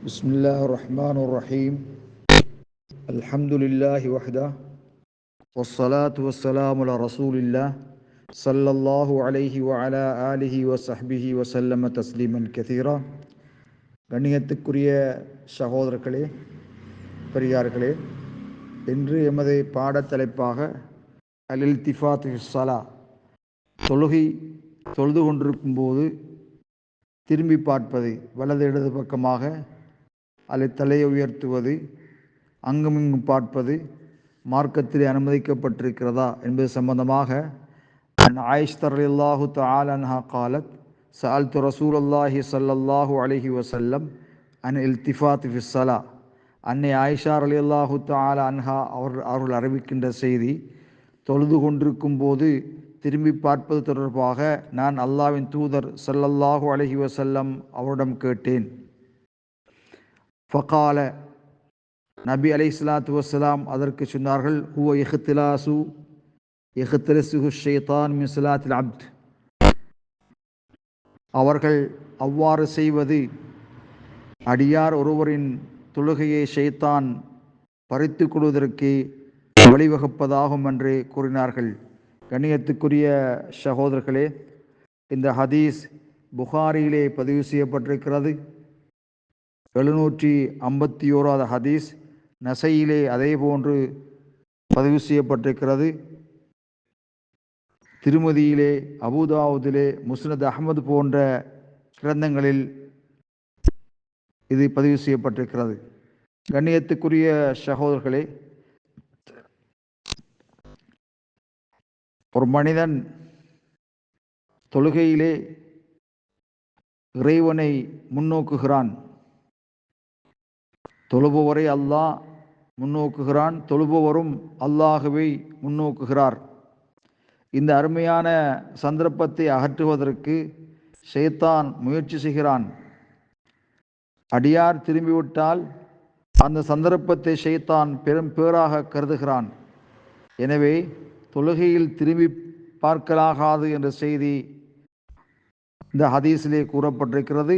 بسم الله الرحمن الرحيم الحمد لله وحده والصلاة والسلام على رسول الله صلى الله عليه وعلى آله وصحبه وسلم تسليما كثيرا. கண்ணியத்துக்குரிய சகோதரர்களே, பெரியார்களே, இன்று எமது பாடத்தலைப்பாக அல் இல்திஃபாத் ஃபி ஸலா, தொழுது கொண்டிருக்கும் போது திரும்பி பார்ப்பது, வலது இடது பக்கமாக அல்லது தலையை உயர்த்துவது, அங்குமிங்கும் பார்ப்பது மார்க்கத்தில் அனுமதிக்கப்பட்டிருக்கிறதா என்பது சம்பந்தமாக ஆயிஷா ரலியல்லாஹு தஆலா அன்ஹா காலத் சஅல்து ரசூலுல்லாஹி ஸல்லல்லாஹு அலைஹி வஸல்லம் அன் இல்திஃபாத் ஃபி ஸலா. அன்னை ஆயிஷா ரலியல்லாஹு தஆலா அன்ஹா அவர்கள் அறிவிக்கின்ற செய்தி, தொழுது கொண்டிருக்கும் போது திரும்பி பார்ப்பது தொடர்பாக நான் அல்லாஹ்வின் தூதர் ஸல்லல்லாஹு அலைஹி வஸல்லம் அவரிடம் கேட்டேன். ஃபகால, நபி அலைஹிஸ்ஸலாத்து வஸ்ஸலாம் அதற்கு சொன்னார்கள், ஹுவ இஹ்திலஸுஹு ஷைத்தான் மின் ஸலாத்தில் அப்த். அவர்கள் அவ்வாறு செய்வது அடியார் ஒருவரின் தொழுகையை ஷைத்தான் பறித்து கொள்வதற்கு வழிவகுப்பதாகும் என்று கூறினார்கள். கண்ணியத்துக்குரிய சகோதரர்களே, இந்த ஹதீஸ் புகாரியிலே பதிவு செய்யப்பட்டிருக்கிறது. 751வது ஹதீஸ் நசையிலே அதே போன்று பதிவு செய்யப்பட்டிருக்கிறது. திருமதியிலே, அபூதாவுதிலே, முஸ்னத் அஹ்மது போன்ற கிரந்தங்களில் இது பதிவு செய்யப்பட்டிருக்கிறது. கண்ணியத்துக்குரிய சகோதரர்களே, ஒரு மனிதன் தொழுகையிலே இறைவனை முன்னோக்குகிறான். தொழுபவரை அல்லாஹ் முன்னோக்குகிறான், தொழுபவரும் அல்லாஹுவை முன்னோக்குகிறார். இந்த அருமையான சந்தர்ப்பத்தை அகற்றுவதற்கு ஷைத்தான் முயற்சி செய்கிறான். அடியார் திரும்பிவிட்டால் அந்த சந்தர்ப்பத்தை ஷைத்தான் பெரும் பேராக கருதுகிறான். எனவே தொழுகையில் திரும்பி பார்க்கலாகாது என்ற செய்தி இந்த ஹதீஸிலே கூறப்பட்டிருக்கிறது.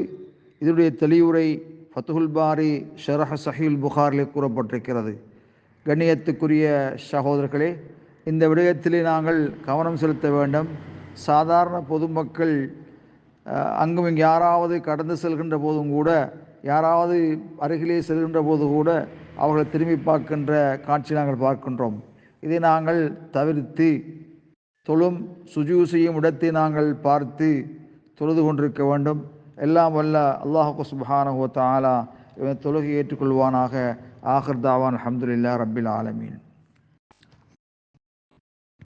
இதனுடைய தெளிவுரை ஃபத்ஹுல் பாரி ஷரஹ் ஸஹீஹுல் புகாரிலே கூறப்பட்டிருக்கிறது. கண்ணியத்துக்குரிய சகோதரர்களே, இந்த விடயத்திலே நாங்கள் கவனம் செலுத்த வேண்டும். சாதாரண பொதுமக்கள் அங்கும் இங்கு யாராவது கடந்து செல்கின்ற போதும் கூட, யாராவது அருகிலே செல்கின்ற போது கூட அவர்களை திரும்பி பார்க்கின்ற காட்சி நாங்கள் பார்க்கின்றோம். இதை நாங்கள் தவிர்த்து சுஜூது செய்யும் இடத்தை நாங்கள் பார்த்து தொழுது கொண்டிருக்க வேண்டும். எல்லாம் வல்ல அல்லாஹ் சுப்ஹானஹு வ தஆலா இவன் தொழுகை ஏற்றுக்கொள்வானாக. ஆகிர் தாவான் அல்ஹம்துலில்லாஹி ரப்பில் ஆலமீன்.